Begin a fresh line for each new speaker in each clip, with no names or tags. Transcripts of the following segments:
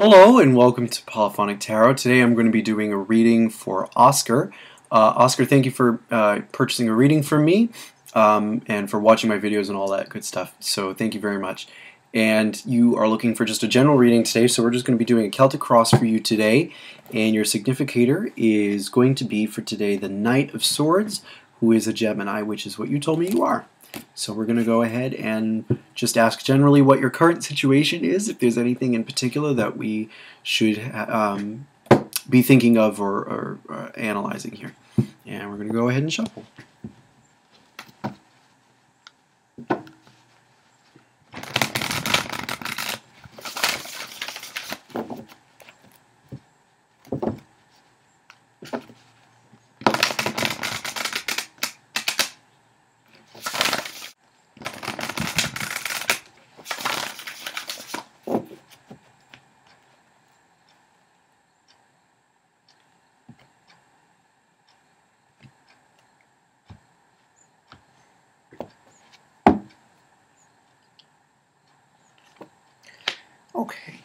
Hello and welcome to Polyphonic Tarot. Today I'm going to be doing a reading for Oscar. Oscar, thank you for purchasing a reading from me and for watching my videos and all that good stuff. So thank you very much. And you are looking for just a general reading today, so we're just going to be doing a Celtic cross for you today. And your significator is going to be for today the Knight of Swords, who is a Gemini, which is what you told me you are. So we're going to go ahead and just ask generally what your current situation is, if there's anything in particular that we should be thinking of or analyzing here. And we're going to go ahead and shuffle. Okay.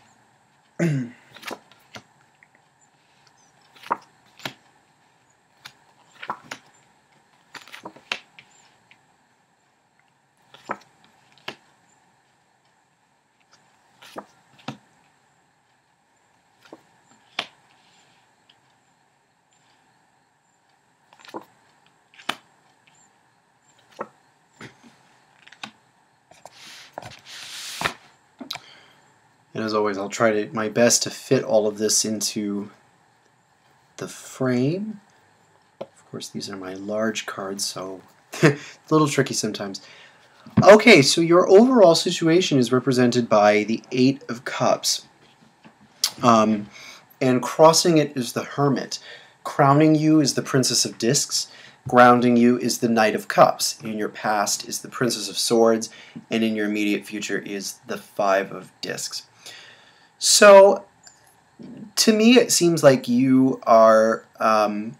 And as always, I'll try my best to fit all of this into the frame. Of course, these are my large cards, so a little tricky sometimes. Okay, so your overall situation is represented by the Eight of Cups. And crossing it is the Hermit. Crowning you is the Princess of Discs. Grounding you is the Knight of Cups. In your past is the Princess of Swords. And in your immediate future is the Five of Discs. So, to me, it seems like you are in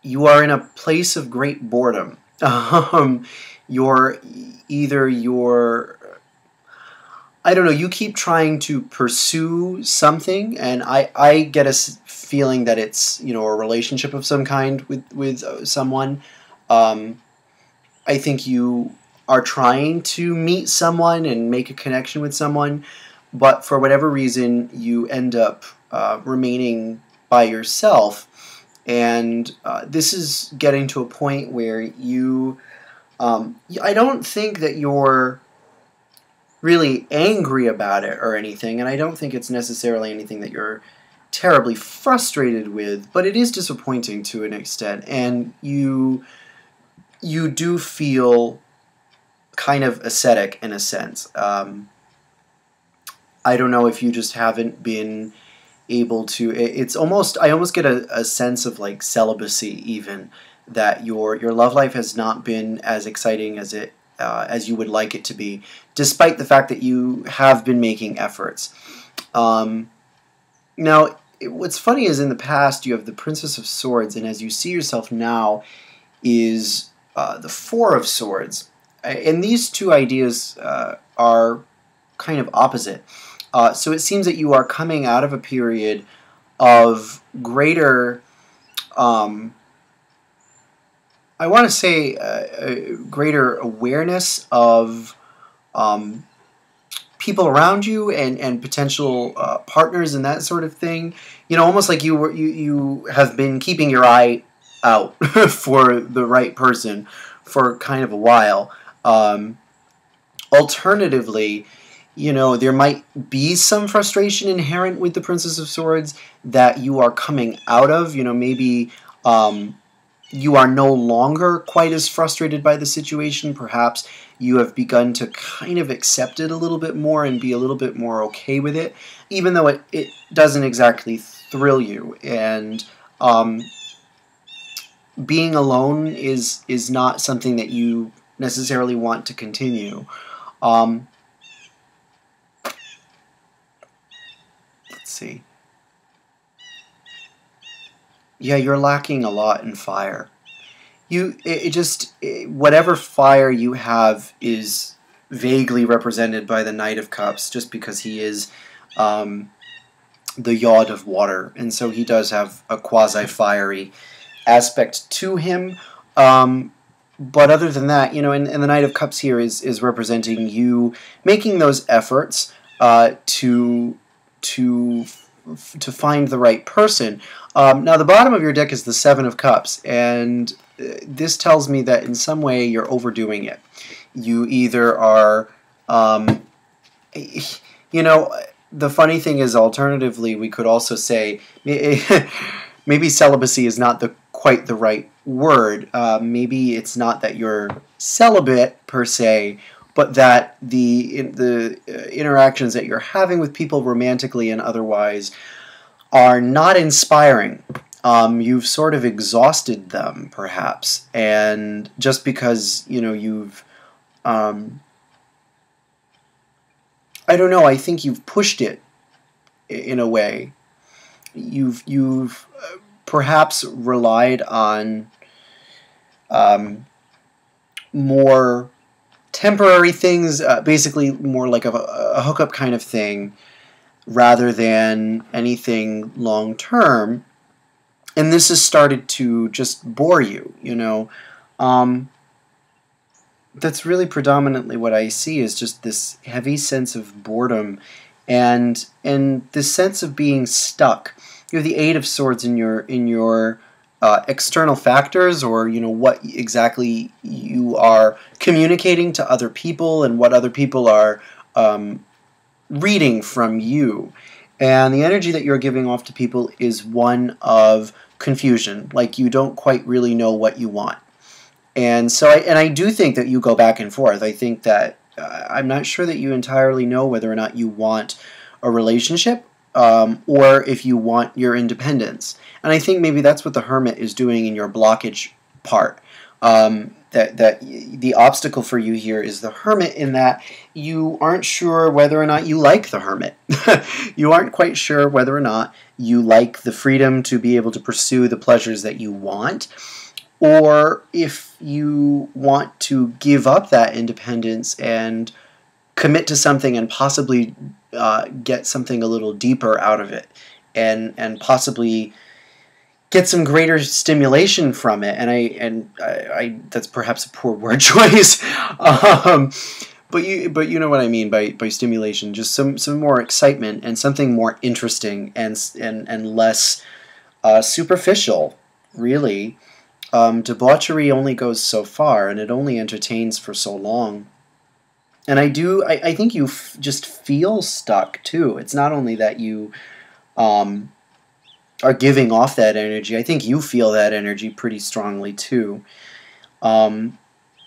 a place of great boredom. I don't know, you keep trying to pursue something, and I get a feeling that it's, a relationship of some kind with someone. I think you are trying to meet someone and make a connection with someone, but for whatever reason, you end up remaining by yourself. And this is getting to a point where I don't think that you're really angry about it or anything, and I don't think it's necessarily anything that you're terribly frustrated with, but it is disappointing to an extent, and you do feel kind of ascetic in a sense. I don't know if you just haven't been able to. It's almost, I almost get a sense of like celibacy, even, that your love life has not been as exciting as you would like it to be, despite the fact that you have been making efforts. Now, what's funny is in the past you have the Princess of Swords, and as you see yourself now is the Four of Swords. And these two ideas are kind of opposite. So it seems that you are coming out of a period of greater, I want to say, greater awareness of people around you and potential partners and that sort of thing. Almost like you have been keeping your eye out for the right person for kind of a while. Alternatively, there might be some frustration inherent with the Princess of Swords that you are coming out of. Maybe you are no longer quite as frustrated by the situation. Perhaps you have begun to kind of accept it a little bit more and be a little bit more okay with it, even though it doesn't exactly thrill you. And being alone is not something that you necessarily want to continue. See. Yeah, you're lacking a lot in fire. Whatever fire you have is vaguely represented by the Knight of Cups, just because he is the Yod of Water, and so he does have a quasi-fiery aspect to him. But other than that, and the Knight of Cups here is representing you making those efforts to find the right person. Now, the bottom of your deck is the Seven of Cups, and this tells me that in some way you're overdoing it. You either are, the funny thing is, alternatively, we could also say maybe celibacy is not quite the right word. Maybe it's not that you're celibate per se, but that the interactions that you're having with people romantically and otherwise are not inspiring. You've sort of exhausted them, perhaps, and just because you've I don't know. I think you've pushed it in a way. You've perhaps relied on more temporary things, basically more like a hookup kind of thing, rather than anything long term. And this has started to just bore you. That's really predominantly what I see, is just this heavy sense of boredom and this sense of being stuck. You have the Eight of Swords in your external factors, or what exactly you are communicating to other people and what other people are reading from you. And the energy that you're giving off to people is one of confusion, like you don't quite really know what you want. And so, I do think that you go back and forth. I think that I'm not sure that you entirely know whether or not you want a relationship or if you want your independence. And I think maybe that's what the Hermit is doing in your blockage part. That the obstacle for you here is the Hermit, in that you aren't sure whether or not you like the Hermit. You aren't quite sure whether or not you like the freedom to be able to pursue the pleasures that you want, or if you want to give up that independence and commit to something and possibly get something a little deeper out of it, and possibly get some greater stimulation from it. And I that's perhaps a poor word choice, but you know what I mean by stimulation. Just some more excitement and something more interesting and less superficial, really. Debauchery only goes so far, and it only entertains for so long. And I think you just feel stuck, too. It's not only that you are giving off that energy. I think you feel that energy pretty strongly, too.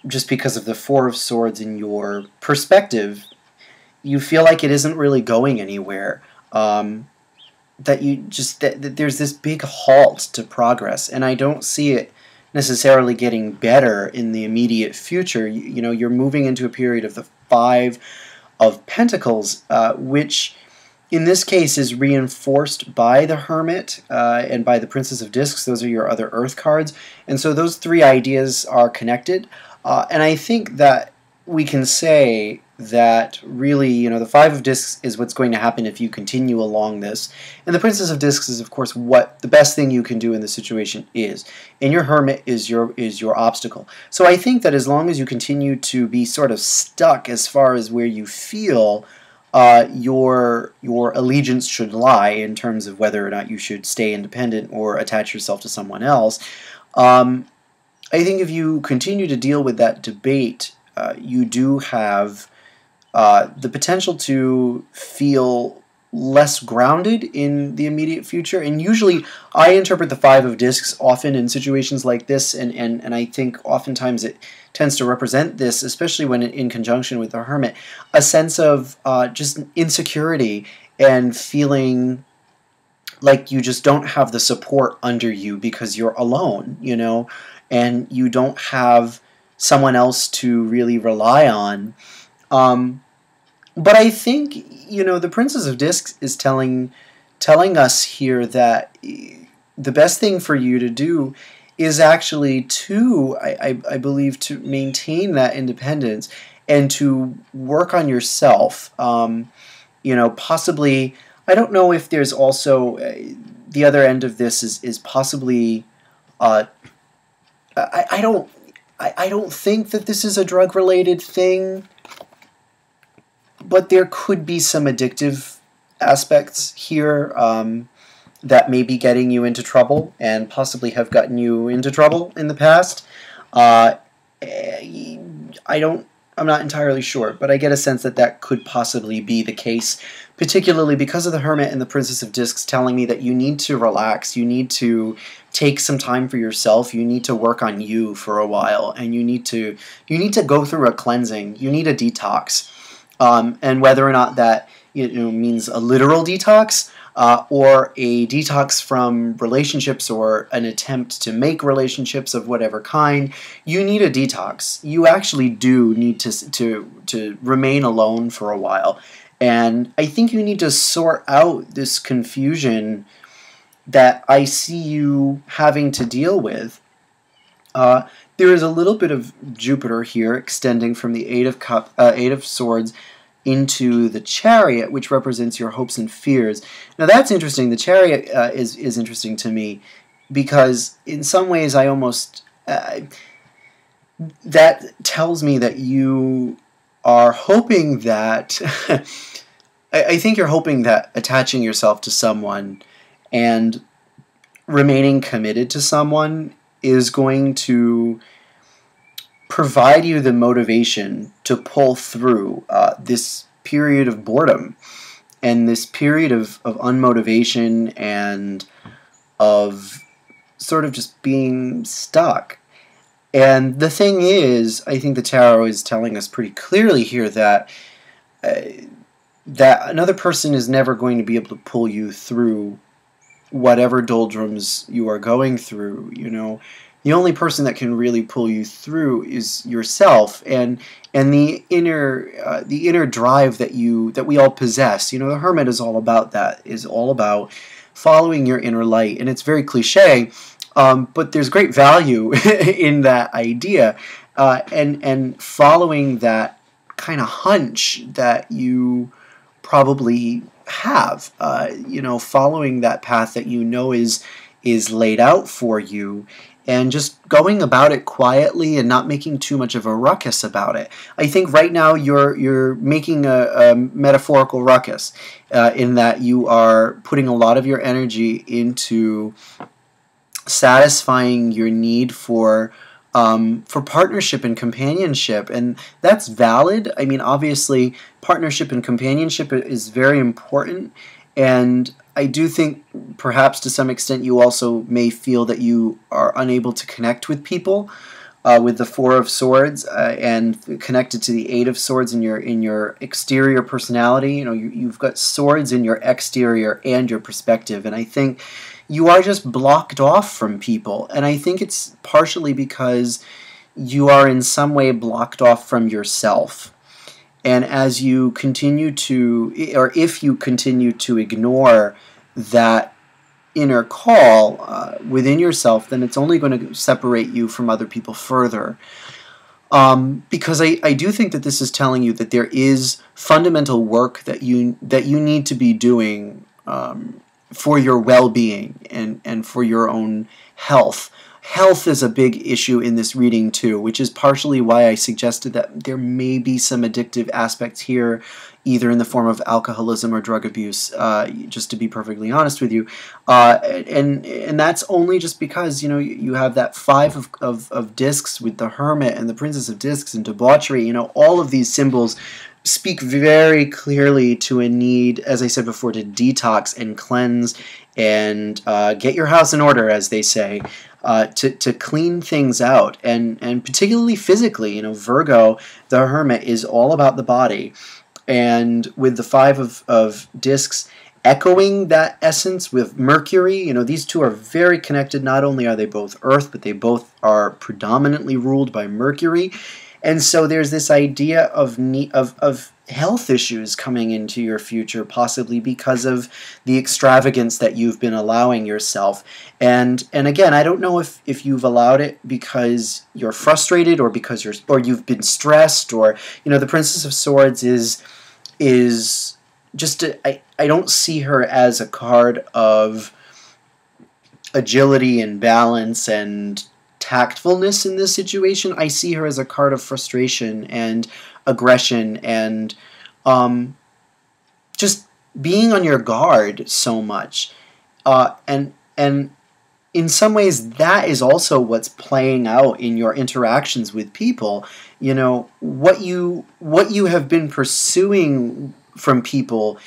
Just because of the Four of Swords in your perspective, you feel like it isn't really going anywhere. That there's this big halt to progress, and I don't see it necessarily getting better in the immediate future. You're moving into a period of the Five of Pentacles, which in this case is reinforced by the Hermit and by the Princess of Discs. Those are your other Earth cards, and so those three ideas are connected. And I think that we can say that really, the Five of Discs is what's going to happen if you continue along this. And the Princess of Discs is, of course, what the best thing you can do in this situation is. And your Hermit is your obstacle. So I think that as long as you continue to be sort of stuck as far as where you feel your allegiance should lie in terms of whether or not you should stay independent or attach yourself to someone else, I think if you continue to deal with that debate, you do have the potential to feel less grounded in the immediate future. And usually I interpret the Five of Discs often in situations like this, and I think oftentimes it tends to represent this, especially when in conjunction with the Hermit, a sense of just insecurity and feeling like you just don't have the support under you because you're alone, and you don't have someone else to really rely on. But I think, the Princess of Discs is telling us here that the best thing for you to do is actually to, I believe, to maintain that independence and to work on yourself. Possibly, I don't know if there's also the other end of this is possibly, I don't think that this is a drug-related thing, but there could be some addictive aspects here that may be getting you into trouble and possibly have gotten you into trouble in the past. I'm not entirely sure, but I get a sense that that could possibly be the case, particularly because of the Hermit and the Princess of Discs telling me that you need to relax, you need to take some time for yourself, you need to work on you for a while, and you need to go through a cleansing, you need a detox. And whether or not that means a literal detox or a detox from relationships or an attempt to make relationships of whatever kind, you need a detox. You actually do need to remain alone for a while. And I think you need to sort out this confusion that I see you having to deal with. There is a little bit of Jupiter here extending from the Eight of Swords into the Chariot, which represents your hopes and fears. Now that's interesting. The Chariot is interesting to me because in some ways I almost that tells me that you are hoping that I think you're hoping that attaching yourself to someone and remaining committed to someone is going to provide you the motivation to pull through this period of boredom and this period of unmotivation and of sort of just being stuck. And the thing is, I think the tarot is telling us pretty clearly here that that another person is never going to be able to pull you through whatever doldrums you are going through. The only person that can really pull you through is yourself, and the inner drive that we all possess. The Hermit is all about that. Is all about following your inner light, and it's very cliche, but there's great value in that idea, and following that kind of hunch that you probably have. Following that path that is laid out for you, and just going about it quietly and not making too much of a ruckus about it. I think right now you're making a metaphorical ruckus in that you are putting a lot of your energy into satisfying your need for partnership and companionship, and that's valid. I mean, obviously, partnership and companionship is very important, and I do think perhaps to some extent you also may feel that you are unable to connect with people with the Four of Swords and connected to the Eight of Swords in your exterior personality. You've got swords in your exterior and your perspective, and I think you are just blocked off from people, and I think it's partially because you are in some way blocked off from yourself. And as you continue to, or if you continue to ignore that inner call within yourself, then it's only going to separate you from other people further. Because I do think that this is telling you that there is fundamental work that you need to be doing for your well-being and for your own health. Health is a big issue in this reading too, which is partially why I suggested that there may be some addictive aspects here, either in the form of alcoholism or drug abuse, just to be perfectly honest with you. And that's only just because, you have that Five of Discs with the Hermit and the Princess of Discs and debauchery. All of these symbols speak very clearly to a need, as I said before, to detox and cleanse and get your house in order, as they say. To clean things out, and particularly physically. Virgo, the Hermit, is all about the body, and with the Five of Discs echoing that essence with Mercury, these two are very connected. Not only are they both Earth, but they both are predominantly ruled by Mercury, and so there's this idea of health issues coming into your future, possibly because of the extravagance that you've been allowing yourself. And again, I don't know if you've allowed it because you're frustrated or because you've been stressed, or the Princess of Swords is I don't see her as a card of agility and balance and tactfulness in this situation. I see her as a card of frustration and aggression and just being on your guard so much. And in some ways, that is also what's playing out in your interactions with people. You know, what you have been pursuing from people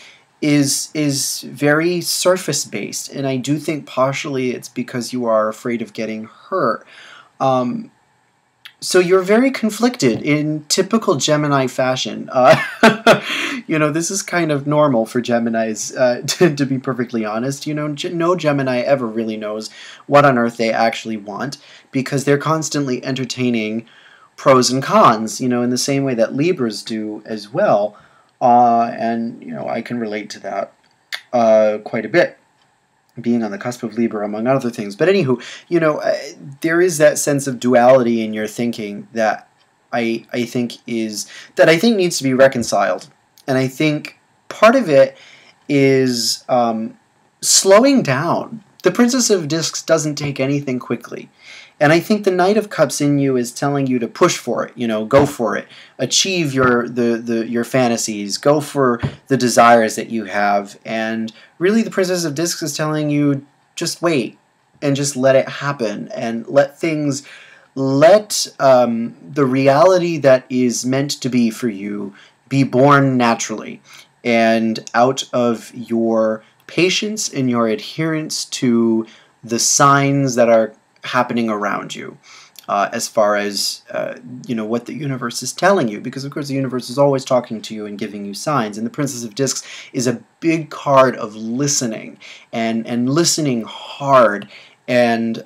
is very surface based, and I do think partially it's because you are afraid of getting hurt. So you're very conflicted in typical Gemini fashion. You know, this is kind of normal for Geminis, to be perfectly honest. You know, no Gemini ever really knows what on earth they actually want, because they're constantly entertaining pros and cons, you know, in the same way that Libras do as well. And, you know, I can relate to that quite a bit, being on the cusp of Libra, among other things. But anywho, you know, there is that sense of duality in your thinking that I think needs to be reconciled. And I think part of it is slowing down. The Princess of Discs doesn't take anything quickly. And I think the Knight of Cups in you is telling you to push for it, you know, go for it, achieve your fantasies, go for the desires that you have. And really the Princess of Discs is telling you just wait and just let it happen and let the reality that is meant to be for you be born naturally and out of your patience and your adherence to the signs that are happening around you, as far as you know, what the universe is telling you, because of course the universe is always talking to you and giving you signs, and the Princess of Discs is a big card of listening and listening hard, and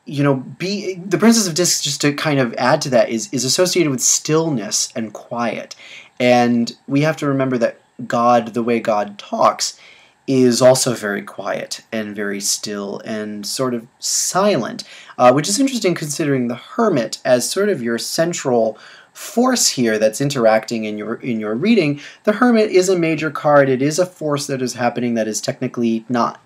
you know, the Princess of Discs, just to kind of add to that, is associated with stillness and quiet, and we have to remember that God, the way God talks, is also very quiet and very still and sort of silent, which is interesting considering the Hermit as sort of your central force here that's interacting in your reading. The Hermit is a major card. It is a force that is happening that is technically not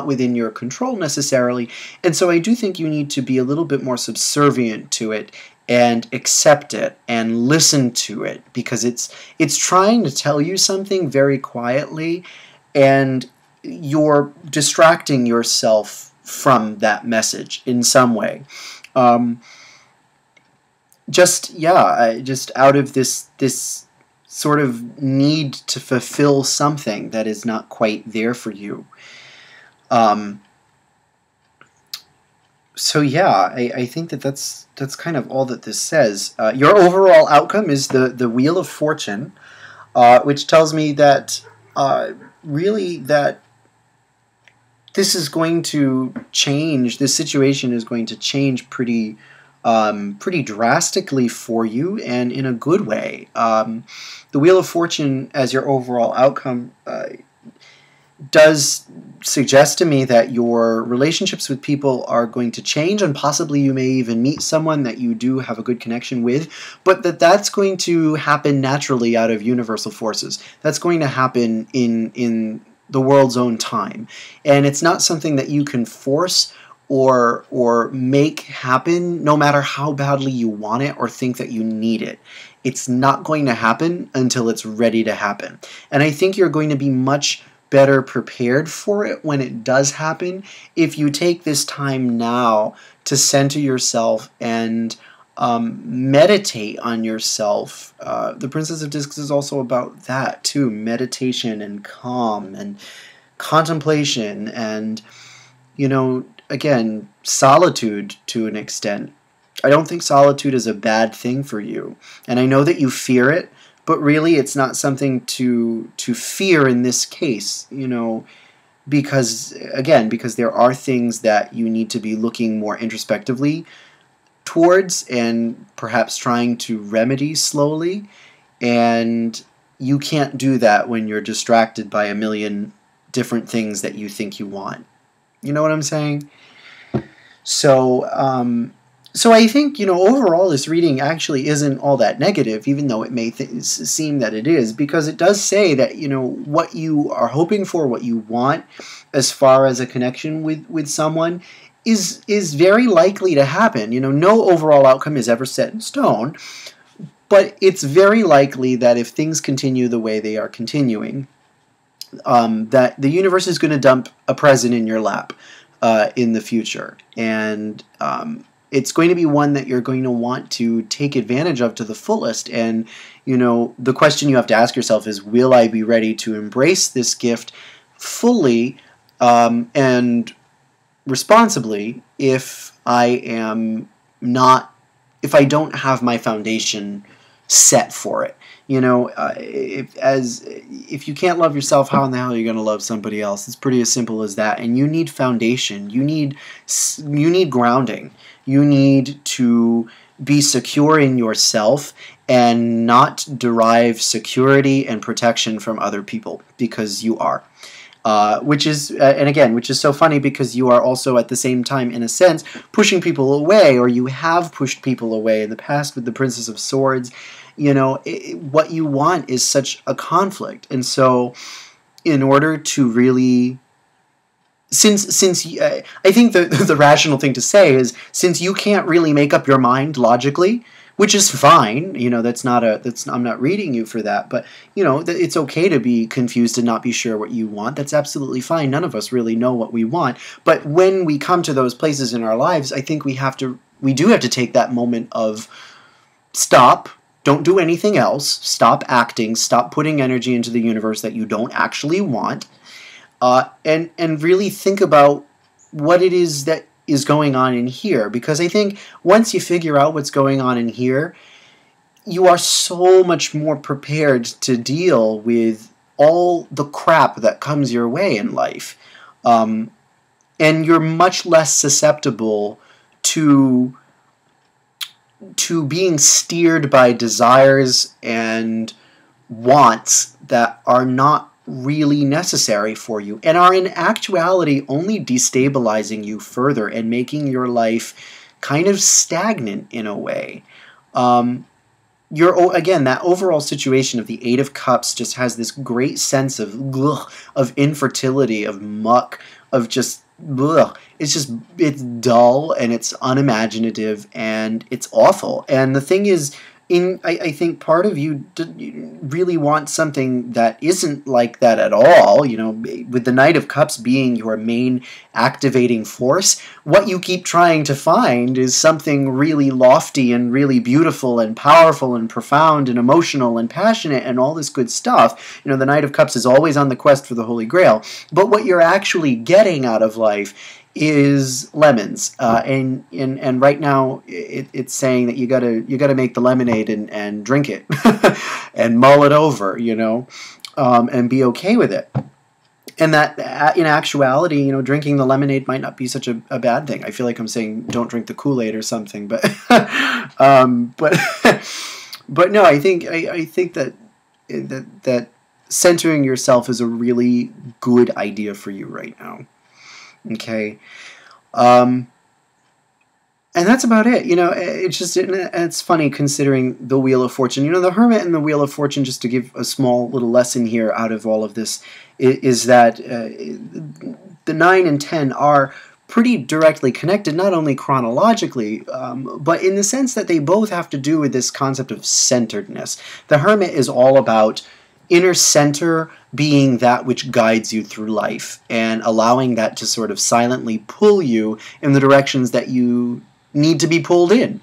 within your control necessarily, and so I do think you need to be a little bit more subservient to it and accept it and listen to it, because it's trying to tell you something very quietly, and you're distracting yourself from that message in some way. Just out of this sort of need to fulfill something that is not quite there for you. So yeah, I think that's kind of all that this says. Your overall outcome is the Wheel of Fortune, which tells me that really that this is going to change. This situation is going to change pretty drastically for you, and in a good way. The Wheel of Fortune as your overall outcome does suggest to me that your relationships with people are going to change, and possibly you may even meet someone that you do have a good connection with, but that's going to happen naturally out of universal forces. That's going to happen in the world's own time, and it's not something that you can force or make happen, no matter how badly you want it or think that you need it. It's not going to happen until it's ready to happen, and I think you're going to be much better prepared for it when it does happen if you take this time now to center yourself and meditate on yourself. The Princess of Discs is also about that too, meditation and calm and contemplation and, you know, again, solitude to an extent. I don't think solitude is a bad thing for you, and I know that you fear it, but really it's not something to fear in this case, you know, because there are things that you need to be looking more introspectively towards and perhaps trying to remedy slowly, and you can't do that when you're distracted by a million different things that you think you want. You know what I'm saying? So, So I think, overall this reading actually isn't all that negative, even though it may seem that it is, because it does say that, what you are hoping for, what you want as far as a connection with someone is very likely to happen. No overall outcome is ever set in stone, but it's very likely that if things continue the way they are continuing, that the universe is going to dump a present in your lap in the future. And it's going to be one that you're going to want to take advantage of to the fullest. And, the question you have to ask yourself is, will I be ready to embrace this gift fully and responsibly if I don't have my foundation set for it? If you can't love yourself, how in the hell are you going to love somebody else? It's pretty as simple as that. And you need foundation. You need grounding. You need to be secure in yourself and not derive security and protection from other people, because you are. Which is so funny, because you are also at the same time, in a sense, pushing people away, or you have pushed people away in the past with the Princess of Swords. What you want is such a conflict. And so in order to really, since I think the rational thing to say is, since you can't really make up your mind logically, which is fine, I'm not reading you for that, but it's okay to be confused and not be sure what you want. That's absolutely fine. None of us really know what we want. But when we come to those places in our lives, I think we do have to take that moment of stop. Don't do anything else. Stop acting. Stop putting energy into the universe that you don't actually want. And really think about what it is that is going on in here. Because I think once you figure out what's going on in here, you are so much more prepared to deal with all the crap that comes your way in life. And you're much less susceptible to being steered by desires and wants that are not really necessary for you, and are in actuality only destabilizing you further and making your life kind of stagnant in a way. Again, that overall situation of the Eight of Cups just has this great sense of infertility, of muck, of just it's dull and it's unimaginative and it's awful. And the thing is, I think part of you really wants something that isn't like that at all. With the Knight of Cups being your main activating force, what you keep trying to find is something really lofty and really beautiful and powerful and profound and emotional and passionate and all this good stuff. The Knight of Cups is always on the quest for the Holy Grail. But what you're actually getting out of life is lemons, and right now it's saying that you gotta make the lemonade and drink it and mull it over, and be okay with it. And that in actuality, drinking the lemonade might not be such a bad thing. I feel like I'm saying don't drink the Kool-Aid or something, but but no, I think that centering yourself is a really good idea for you right now. Okay, and that's about it. It's funny considering the Wheel of Fortune. The Hermit and the Wheel of Fortune, just to give a small little lesson here out of all of this, is that the 9 and 10 are pretty directly connected, not only chronologically, but in the sense that they both have to do with this concept of centeredness. The Hermit is all about inner center being that which guides you through life and allowing that to sort of silently pull you in the directions that you need to be pulled in,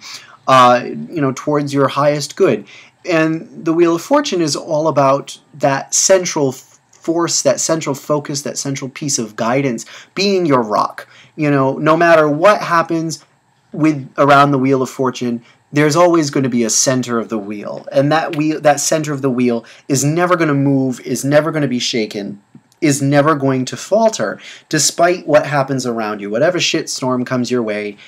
towards your highest good. And the Wheel of Fortune is all about that central force, that central focus, that central piece of guidance being your rock. No matter what happens around the Wheel of Fortune, there's always going to be a center of the wheel. And that center of the wheel is never going to move, is never going to be shaken, is never going to falter, despite what happens around you. Whatever shitstorm comes your way,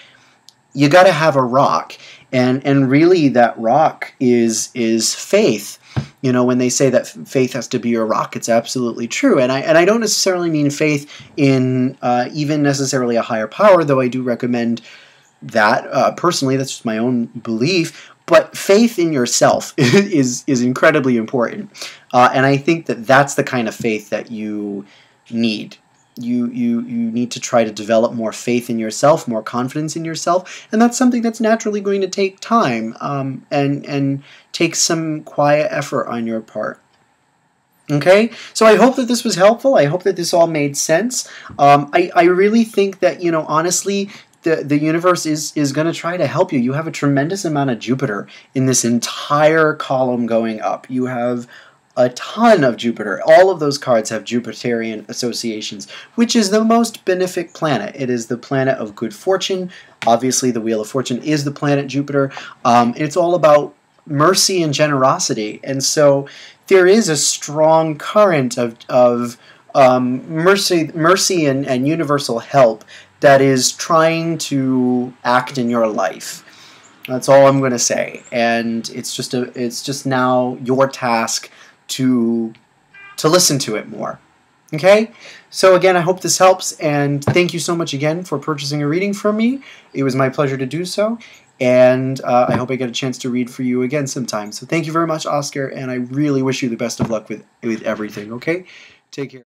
you got to have a rock. And really that rock is faith. When they say that faith has to be your rock, it's absolutely true. And I don't necessarily mean faith in even necessarily a higher power, though I do recommend that. Personally, that's just my own belief. But faith in yourself is incredibly important, and I think that that's the kind of faith that you need. You need to try to develop more faith in yourself, more confidence in yourself, and that's something that's naturally going to take time, and take some quiet effort on your part. Okay, so I hope that this was helpful. I hope that this all made sense. I really think that, honestly, the universe is going to try to help you. You have a tremendous amount of Jupiter in this entire column going up. You have a ton of Jupiter. All of those cards have Jupiterian associations, which is the most benefic planet. It is the planet of good fortune. Obviously, the Wheel of Fortune is the planet Jupiter. It's all about mercy and generosity, and so there is a strong current of mercy and universal help that is trying to act in your life. That's all I'm going to say, and it's just now your task to listen to it more. Okay? So again, I hope this helps, and thank you so much again for purchasing a reading from me. It was my pleasure to do so, and I hope I get a chance to read for you again sometime. So thank you very much, Oscar, and I really wish you the best of luck with everything, okay? Take care.